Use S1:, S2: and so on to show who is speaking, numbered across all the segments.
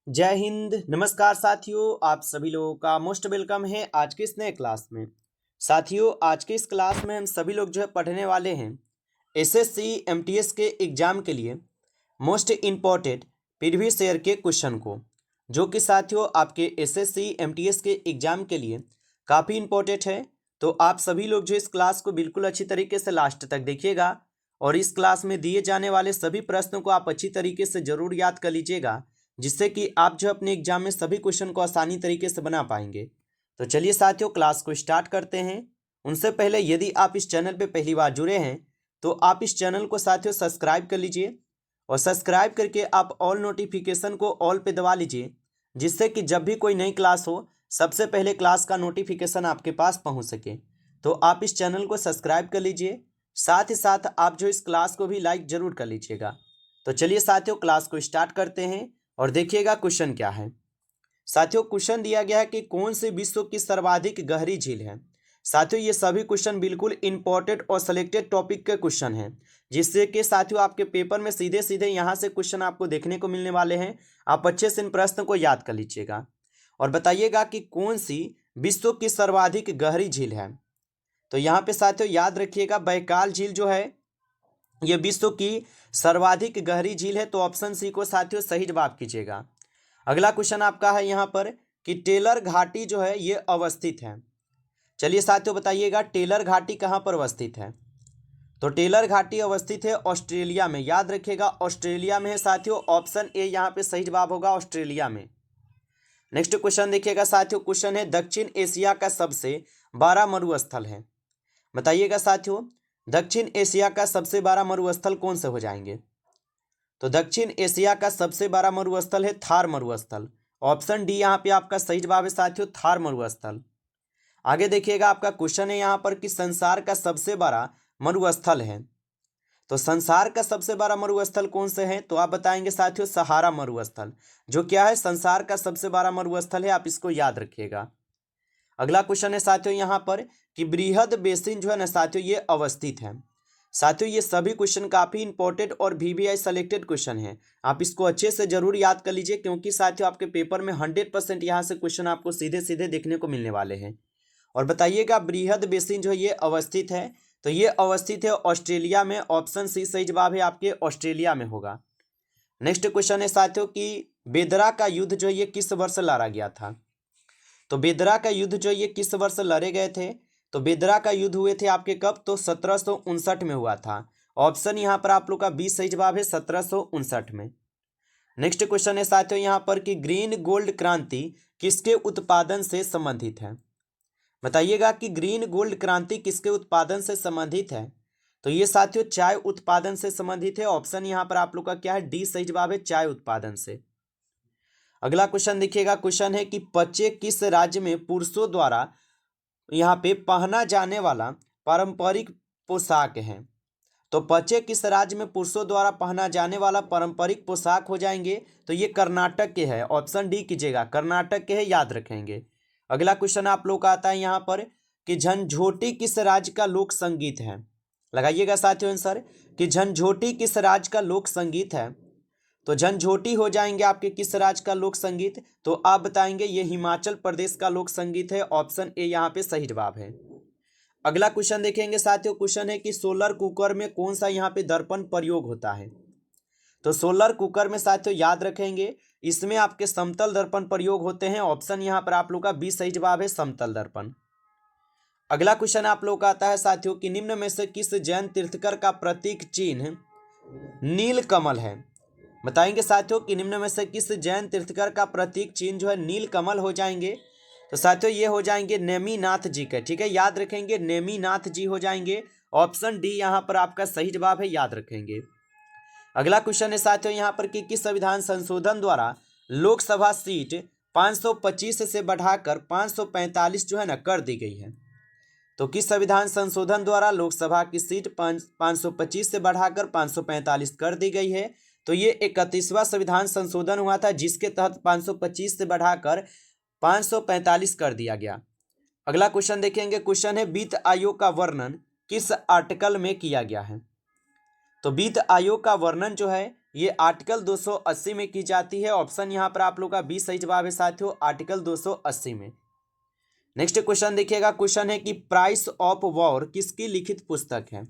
S1: जय हिंद। नमस्कार साथियों, आप सभी लोगों का मोस्ट वेलकम है आज के इस नए क्लास में। साथियों, आज के इस क्लास में हम सभी लोग जो है पढ़ने वाले हैं एसएससी एमटीएस के एग्जाम के लिए मोस्ट इम्पॉर्टेंट प्रीवियस ईयर के क्वेश्चन को, जो कि साथियों आपके एसएससी एमटीएस के एग्जाम के लिए काफ़ी इम्पोर्टेंट है। तो आप सभी लोग जो इस क्लास को बिल्कुल अच्छी तरीके से लास्ट तक देखिएगा और इस क्लास में दिए जाने वाले सभी प्रश्नों को आप अच्छी तरीके से जरूर याद कर लीजिएगा, जिससे कि आप जो अपने एग्जाम में सभी क्वेश्चन को आसानी तरीके से बना पाएंगे। तो चलिए साथियों, क्लास को स्टार्ट करते हैं। उनसे पहले यदि आप इस चैनल पे पहली बार जुड़े हैं तो आप इस चैनल को साथियों सब्सक्राइब कर लीजिए और सब्सक्राइब करके आप ऑल नोटिफिकेशन को ऑल पे दबा लीजिए, जिससे कि जब भी कोई नई क्लास हो सबसे पहले क्लास का नोटिफिकेशन आपके पास पहुंच सके। तो आप इस चैनल को सब्सक्राइब कर लीजिए, साथ ही साथ आप जो इस क्लास को भी लाइक जरूर कर लीजिएगा। तो चलिए साथियों, क्लास को स्टार्ट करते हैं और देखिएगा क्वेश्चन क्या है। साथियों, क्वेश्चन दिया गया है कि कौन सी विश्व की सर्वाधिक गहरी झील है। साथियों, ये सभी क्वेश्चन बिल्कुल इंपॉर्टेंट और सिलेक्टेड टॉपिक के क्वेश्चन हैं, जिससे कि साथियों आपके पेपर में सीधे सीधे यहाँ से क्वेश्चन आपको देखने को मिलने वाले हैं। आप अच्छे से इन प्रश्न को याद कर लीजिएगा और बताइएगा कि कौन सी विश्व की सर्वाधिक गहरी झील है। तो यहाँ पे साथियों याद रखिएगा, बैकाल झील जो है ये विश्व की सर्वाधिक गहरी झील है। तो ऑप्शन सी को साथियों सही जवाब कीजिएगा। अगला क्वेश्चन आपका है यहाँ पर कि टेलर घाटी जो है ये अवस्थित है। चलिए साथियों बताइएगा, टेलर घाटी कहाँ पर अवस्थित है। तो टेलर घाटी अवस्थित है ऑस्ट्रेलिया में। याद रखिएगा, ऑस्ट्रेलिया में है साथियों। ऑप्शन ए यहाँ पे सही जवाब होगा, ऑस्ट्रेलिया में। नेक्स्ट क्वेश्चन देखिएगा साथियों, क्वेश्चन है दक्षिण एशिया का सबसे बड़ा मरुस्थल है। बताइएगा साथियों, दक्षिण एशिया का सबसे बड़ा मरुस्थल कौन से हो जाएंगे। तो दक्षिण एशिया का सबसे बड़ा मरुस्थल है थार मरुस्थल। ऑप्शन डी यहाँ पे आपका सही जवाब है साथियों, थार मरुस्थल। आगे देखिएगा, आपका क्वेश्चन है यहाँ पर कि संसार का सबसे बड़ा मरुस्थल है। तो संसार का सबसे बड़ा मरुस्थल कौन से है, तो आप बताएंगे साथियों सहारा मरुस्थल, जो क्या है संसार का सबसे बड़ा मरुस्थल है। आप इसको याद रखिएगा। अगला क्वेश्चन है साथियों यहाँ पर कि बृहद बेसिन जो है ना साथियों ये अवस्थित है। साथियों ये सभी क्वेश्चन काफ़ी इंपॉर्टेंट और वीवीआई सेलेक्टेड क्वेश्चन है। आप इसको अच्छे से जरूर याद कर लीजिए, क्योंकि साथियों आपके पेपर में 100% यहाँ से क्वेश्चन आपको सीधे सीधे देखने को मिलने वाले हैं। और बताइएगा बृहद बेसिन जो ये अवस्थित है, तो ये अवस्थित है ऑस्ट्रेलिया में। ऑप्शन सी सही जवाब है आपके, ऑस्ट्रेलिया में होगा। नेक्स्ट क्वेश्चन है साथियों कि बेदरा का युद्ध जो ये किस वर्ष लड़ा गया था। तो बेदरा का युद्ध जो ये किस वर्ष लड़े गए थे। तो बेदरा का युद्ध हुए थे आपके कब, तो 1759 में हुआ था। ऑप्शन यहाँ पर आप लोग का बी सही जवाब है, 1759 में। नेक्स्ट क्वेश्चन है साथियों यहाँ पर कि ग्रीन गोल्ड क्रांति किसके उत्पादन से संबंधित है। बताइएगा कि ग्रीन गोल्ड क्रांति किसके उत्पादन से संबंधित है। तो ये साथियों चाय उत्पादन से संबंधित है। ऑप्शन यहाँ पर आप लोग का क्या है, डी सही जवाब है, चाय उत्पादन से। अगला क्वेश्चन देखिएगा, क्वेश्चन है कि पचे किस राज्य में पुरुषों द्वारा यहाँ पे पहना जाने वाला पारंपरिक पोशाक है। तो पचे किस राज्य में पुरुषों द्वारा पहना जाने वाला पारंपरिक पोशाक हो जाएंगे, तो ये कर्नाटक के है। ऑप्शन डी कीजिएगा, कर्नाटक के है, याद रखेंगे। अगला क्वेश्चन आप लोग का आता है यहाँ पर कि झंझोटी किस राज्य का लोक संगीत है। लगाइएगा साथियों आंसर कि झंझोटी किस राज्य का लोक संगीत है। तो झंझोटी हो जाएंगे आपके किस राज्य का लोक संगीत, तो आप बताएंगे ये हिमाचल प्रदेश का लोक संगीत है। ऑप्शन ए यहाँ पे सही जवाब है। अगला क्वेश्चन देखेंगे साथियों, क्वेश्चन है कि सोलर कुकर में कौन सा यहाँ पे दर्पण प्रयोग होता है। तो सोलर कुकर में साथियों याद रखेंगे इसमें आपके समतल दर्पण प्रयोग होते हैं। ऑप्शन यहाँ पर आप लोग का बी सही जवाब है, समतल दर्पण। अगला क्वेश्चन आप लोग का आता है साथियों कि निम्न में से किस जैन तीर्थकर का प्रतीक चिन्ह नील कमल है। बताएंगे साथियों कि निम्न में से किस जैन तीर्थकर का प्रतीक चिन्ह जो है नील कमल हो जाएंगे। तो साथियों ये हो जाएंगे नेमिनाथ जी के, ठीक है, याद रखेंगे नेमिनाथ जी हो जाएंगे। ऑप्शन डी यहाँ पर आपका सही जवाब है, याद रखेंगे। अगला क्वेश्चन है साथियों यहाँ पर कि किस संविधान संशोधन द्वारा लोकसभा सीट 525 से बढ़ाकर 545 जो है ना कर दी गई है। तो किस संविधान संशोधन द्वारा लोकसभा की सीट 525 से बढ़ाकर 545 कर दी गई है। तो ये 31वां संविधान संशोधन हुआ था, जिसके तहत 525 से बढ़ाकर 545 कर दिया गया। अगला क्वेश्चन देखेंगे, क्वेश्चन है वित्त आयोग का वर्णन किस आर्टिकल में किया गया है। तो वित्त आयोग का वर्णन जो है ये आर्टिकल 280 में की जाती है। ऑप्शन यहाँ पर आप लोग का बी सही जवाब है साथियों, आर्टिकल 280 में। नेक्स्ट क्वेश्चन देखिएगा, क्वेश्चन है कि प्राइस ऑफ वॉर किसकी लिखित पुस्तक है।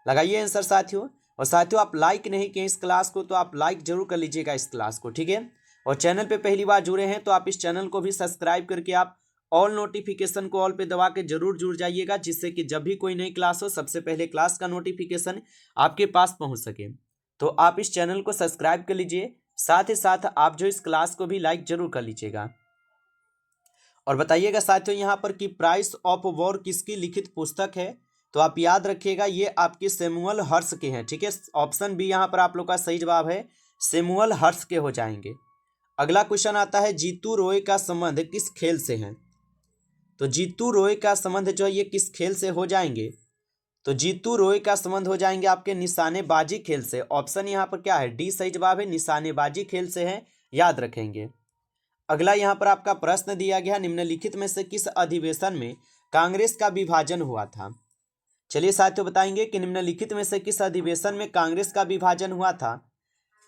S1: लगाइए आंसर साथियों। और साथियों आप लाइक नहीं किए इस क्लास को तो आप लाइक जरूर कर लीजिएगा इस क्लास को, ठीक है। और चैनल पे पहली बार जुड़े हैं तो आप इस चैनल को भी सब्सक्राइब करके आप ऑल नोटिफिकेशन को ऑल पे दबा के जरूर जुड़ जाइएगा, जिससे कि जब भी कोई नई क्लास हो सबसे पहले क्लास का नोटिफिकेशन आपके पास पहुंच सके। तो आप इस चैनल को सब्सक्राइब कर लीजिए, साथ ही साथ आप जो इस क्लास को भी लाइक जरूर कर लीजिएगा। और बताइएगा साथियों यहाँ पर कि प्राइस ऑफ वॉर किसकी लिखित पुस्तक है। तो आप याद रखिएगा ये आपके सैमुअल हर्ष के हैं, ठीक है। ऑप्शन बी यहाँ पर आप लोग का सही जवाब है, सैमुअल हर्ष के हो जाएंगे। अगला क्वेश्चन आता है, जीतू रोय का संबंध किस खेल से है। तो जीतू रोय का संबंध जो है ये किस खेल से हो जाएंगे। तो जीतू रोय का संबंध हो जाएंगे आपके निशानेबाजी खेल से। ऑप्शन यहाँ पर क्या है, डी सही जवाब है, निशानेबाजी खेल से है, याद रखेंगे। अगला यहाँ पर आपका प्रश्न दिया गया, निम्नलिखित में से किस अधिवेशन में कांग्रेस का विभाजन हुआ था। चलिए साथियों बताएंगे कि निम्नलिखित में से किस अधिवेशन में कांग्रेस का विभाजन हुआ था।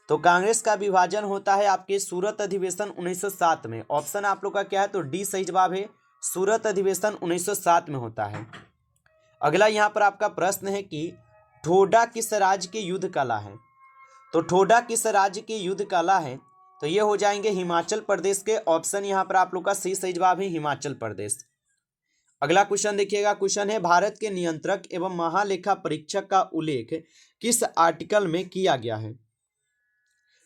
S1: तो कांग्रेस का विभाजन होता है आपके सूरत अधिवेशन 1907 में। ऑप्शन आप लोग का क्या है, तो डी सही जवाब है, सूरत अधिवेशन 1907 में होता है। अगला यहाँ पर आपका प्रश्न है कि ठोडा किस राज्य की युद्ध कला है। तो ठोडा किस राज्य की युद्ध कला है, तो ये हो जाएंगे हिमाचल प्रदेश के। ऑप्शन यहाँ पर आप लोग का सी सही जवाब है, हिमाचल प्रदेश। अगला क्वेश्चन देखिएगा, क्वेश्चन है भारत के नियंत्रक एवं महालेखा परीक्षक का उल्लेख किस आर्टिकल में किया गया है।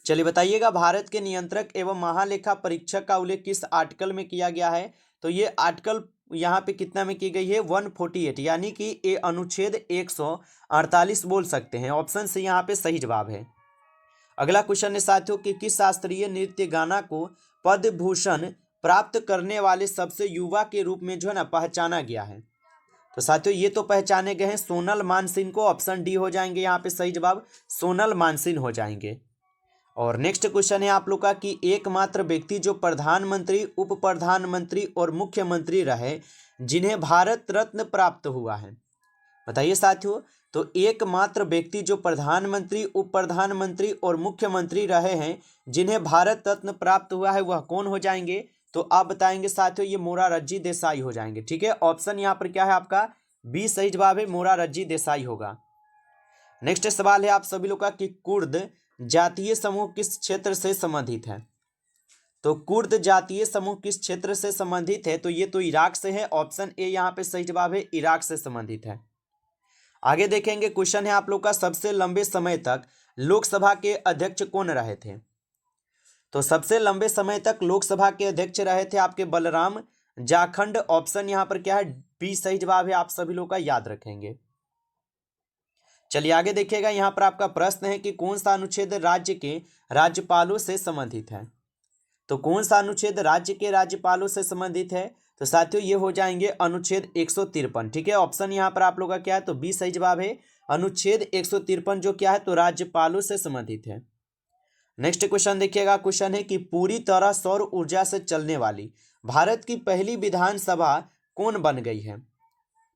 S1: चलिए बताइएगा, भारत के नियंत्रक एवं महालेखा परीक्षक का उल्लेख किस आर्टिकल में किया गया है। तो ये आर्टिकल यहाँ पे कितना में की गई है, 148, यानी कि ये अनुच्छेद 148 बोल सकते हैं। ऑप्शन सी यहाँ पे सही जवाब है। अगला क्वेश्चन है साथियों कि किस शास्त्रीय नृत्य गाना को पद्म भूषण प्राप्त करने वाले सबसे युवा के रूप में जो है ना पहचाना गया है। तो साथियों ये तो पहचाने गए हैं सोनल मानसिंह को। ऑप्शन डी हो जाएंगे यहाँ पे सही जवाब, सोनल मानसिंह हो जाएंगे। और नेक्स्ट क्वेश्चन है आप लोग का कि एकमात्र व्यक्ति जो प्रधानमंत्री, उप प्रधानमंत्री और मुख्यमंत्री रहे जिन्हें भारत रत्न प्राप्त हुआ है। बताइए साथियों, तो एकमात्र व्यक्ति जो प्रधानमंत्री, उप प्रधानमंत्री और मुख्यमंत्री रहे हैं जिन्हें भारत रत्न प्राप्त हुआ है वह कौन हो जाएंगे। तो आप बताएंगे साथियों, ये मोरारजी देसाई हो जाएंगे, ठीक है। ऑप्शन यहाँ पर क्या है आपका, बी सही जवाब है, मोरारजी देसाई होगा। नेक्स्ट सवाल है आप सभी लोग का कि कुर्द जातीय समूह किस क्षेत्र से संबंधित है। तो कुर्द जातीय समूह किस क्षेत्र से संबंधित है, तो ये तो इराक से है। ऑप्शन ए यहाँ पे सही जवाब है, इराक से संबंधित है। आगे देखेंगे, क्वेश्चन है आप लोग का सबसे लंबे समय तक लोकसभा के अध्यक्ष कौन रहे थे। तो सबसे लंबे समय तक लोकसभा के अध्यक्ष रहे थे आपके बलराम जाखंड। ऑप्शन यहाँ पर क्या है, बी सही जवाब है, आप सभी लोग का याद रखेंगे। चलिए आगे देखिएगा, यहाँ पर आपका प्रश्न है कि कौन सा अनुच्छेद राज्य के राज्यपालों से संबंधित है। तो कौन सा अनुच्छेद राज्य के राज्यपालों से संबंधित है। तो साथियों ये हो जाएंगे अनुच्छेद 153, ठीक है। ऑप्शन यहाँ पर आप लोग का क्या है, तो बी सही जवाब है, अनुच्छेद 153 जो क्या है, तो राज्यपालों से संबंधित है। नेक्स्ट क्वेश्चन देखिएगा, क्वेश्चन है कि पूरी तरह सौर ऊर्जा से चलने वाली भारत की पहली विधानसभा कौन बन गई है।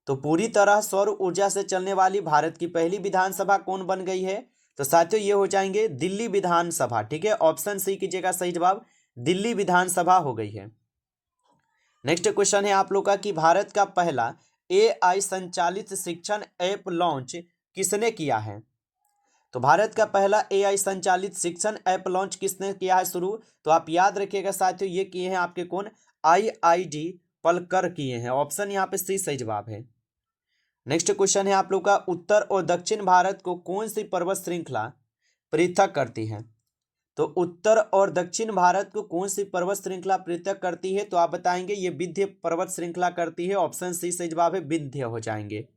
S1: तो पूरी तरह सौर ऊर्जा से चलने वाली भारत की पहली विधानसभा कौन बन गई है। तो साथियों ये हो जाएंगे दिल्ली विधानसभा, ठीक है। ऑप्शन सी कीजिएगा सही जवाब, दिल्ली विधानसभा हो गई है। नेक्स्ट क्वेश्चन है आप लोग का कि भारत का पहला एआई संचालित शिक्षण ऐप लॉन्च किसने किया है। तो भारत का पहला एआई संचालित शिक्षण ऐप लॉन्च किसने किया है शुरू। तो आप याद रखिएगा साथियों, ये किए हैं आपके कौन, आईआईडी पलकर किए हैं। ऑप्शन यहाँ पे सी सही जवाब है। नेक्स्ट क्वेश्चन है आप लोग का उत्तर और दक्षिण भारत को कौन सी पर्वत श्रृंखला पृथक करती है। तो उत्तर और दक्षिण भारत को कौन सी पर्वत श्रृंखला पृथक करती है। तो आप बताएंगे ये विंध्य पर्वत श्रृंखला करती है। ऑप्शन सी सही जवाब है, विंध्य हो जाएंगे।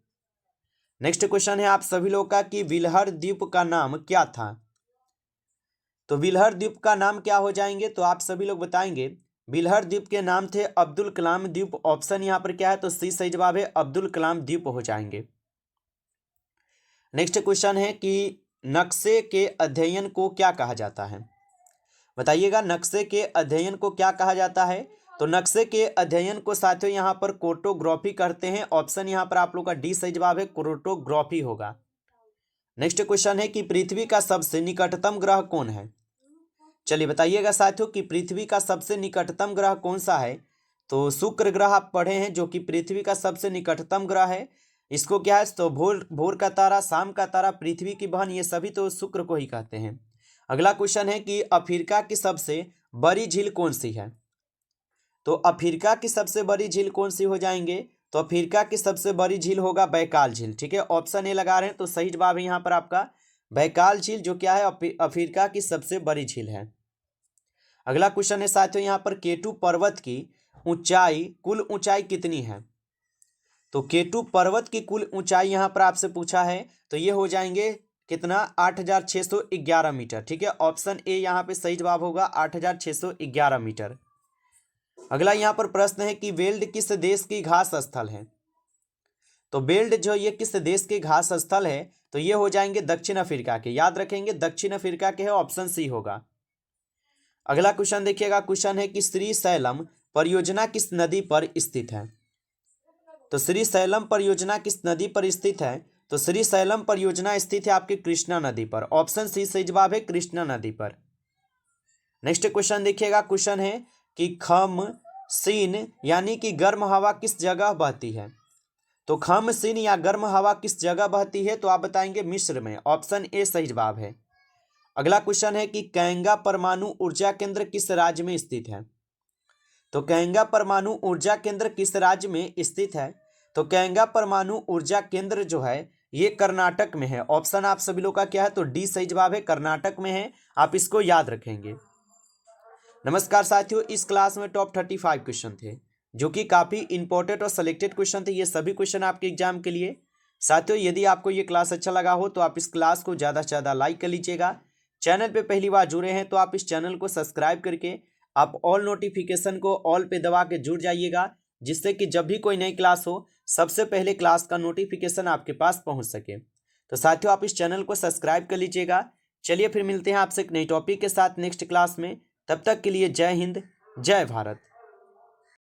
S1: नेक्स्ट क्वेश्चन है आप सभी लोग का कि विलहर द्वीप का नाम क्या था। तो विलहर द्वीप का नाम क्या हो जाएंगे, तो आप सभी लोग बताएंगे विलहर द्वीप के नाम थे अब्दुल कलाम द्वीप। ऑप्शन यहाँ पर क्या है, तो सी सही जवाब है, अब्दुल कलाम द्वीप हो जाएंगे। नेक्स्ट क्वेश्चन है कि नक्शे के अध्ययन को क्या कहा जाता है। बताइएगा नक्शे के अध्ययन को क्या कहा जाता है। तो नक्शे के अध्ययन को साथियों यहाँ पर कार्टोग्राफी करते हैं। ऑप्शन यहाँ पर आप लोग का डी सही जवाब है, कार्टोग्राफी होगा। नेक्स्ट क्वेश्चन है कि पृथ्वी का सबसे निकटतम ग्रह कौन है। चलिए बताइएगा साथियों कि पृथ्वी का सबसे निकटतम ग्रह कौन सा है। तो शुक्र ग्रह आप पढ़े हैं जो कि पृथ्वी का सबसे निकटतम ग्रह है। इसको क्या है तो भोर भोर का तारा, शाम का तारा, पृथ्वी की बहन, ये सभी तो शुक्र को ही कहते हैं। अगला क्वेश्चन है कि अफ्रीका की सबसे बड़ी झील कौन सी है। तो अफ्रीका की सबसे बड़ी झील कौन सी हो जाएंगे। तो अफ्रीका की सबसे बड़ी झील होगा बैकाल झील। ठीक है, ऑप्शन ए लगा रहे हैं तो सही जवाब है यहाँ पर आपका बैकाल झील, जो क्या है अफ्रीका की सबसे बड़ी झील है। अगला क्वेश्चन है साथियों यहाँ पर केटू पर्वत की ऊंचाई, कुल ऊंचाई कितनी है। तो केटू पर्वत की कुल ऊंचाई यहाँ पर आपसे पूछा है तो ये हो जाएंगे कितना, 8611 मीटर। ठीक है, ऑप्शन ए यहाँ पे सही जवाब होगा 8611 मीटर। अगला यहाँ पर प्रश्न है कि वेल्ड किस देश की घास स्थल है। तो वेल्ड जो ये किस देश के घास स्थल है तो ये हो जाएंगे दक्षिण अफ्रीका के। याद रखेंगे दक्षिण अफ्रीका के है, ऑप्शन सी होगा। अगला क्वेश्चन देखिएगा, क्वेश्चन है कि श्रीशैलम परियोजना किस नदी पर स्थित है। तो श्रीशैलम परियोजना किस नदी पर स्थित है। तो श्रीशैलम परियोजना स्थित है आपकी कृष्णा नदी पर। ऑप्शन सी सही जवाब है, कृष्णा नदी पर। नेक्स्ट क्वेश्चन देखिएगा, क्वेश्चन है कि खमसीन यानी कि गर्म हवा किस जगह बहती है। तो खमसीन या गर्म हवा किस जगह बहती है तो आप बताएंगे मिस्र में। ऑप्शन ए सही जवाब है। अगला क्वेश्चन है कि कैंगा परमाणु ऊर्जा केंद्र किस राज्य में स्थित है। तो कैंगा परमाणु ऊर्जा केंद्र किस राज्य में स्थित है। तो कैंगा परमाणु ऊर्जा केंद्र जो है ये कर्नाटक में है। ऑप्शन आप सभी लोग का क्या है तो डी सही जवाब है, कर्नाटक में है। आप इसको याद रखेंगे। नमस्कार साथियों, इस क्लास में टॉप 35 क्वेश्चन थे जो कि काफ़ी इंपॉर्टेंट और सिलेक्टेड क्वेश्चन थे। ये सभी क्वेश्चन आपके एग्जाम के लिए। साथियों यदि आपको ये क्लास अच्छा लगा हो तो आप इस क्लास को ज़्यादा से ज़्यादा लाइक कर लीजिएगा। चैनल पे पहली बार जुड़े हैं तो आप इस चैनल को सब्सक्राइब करके आप ऑल नोटिफिकेशन को ऑल पे दबा के जुड़ जाइएगा, जिससे कि जब भी कोई नई क्लास हो सबसे पहले क्लास का नोटिफिकेशन आपके पास पहुँच सके। तो साथियों आप इस चैनल को सब्सक्राइब कर लीजिएगा। चलिए फिर मिलते हैं आपसे एक नई टॉपिक के साथ नेक्स्ट क्लास में। तब तक के लिए जय हिंद, जय भारत।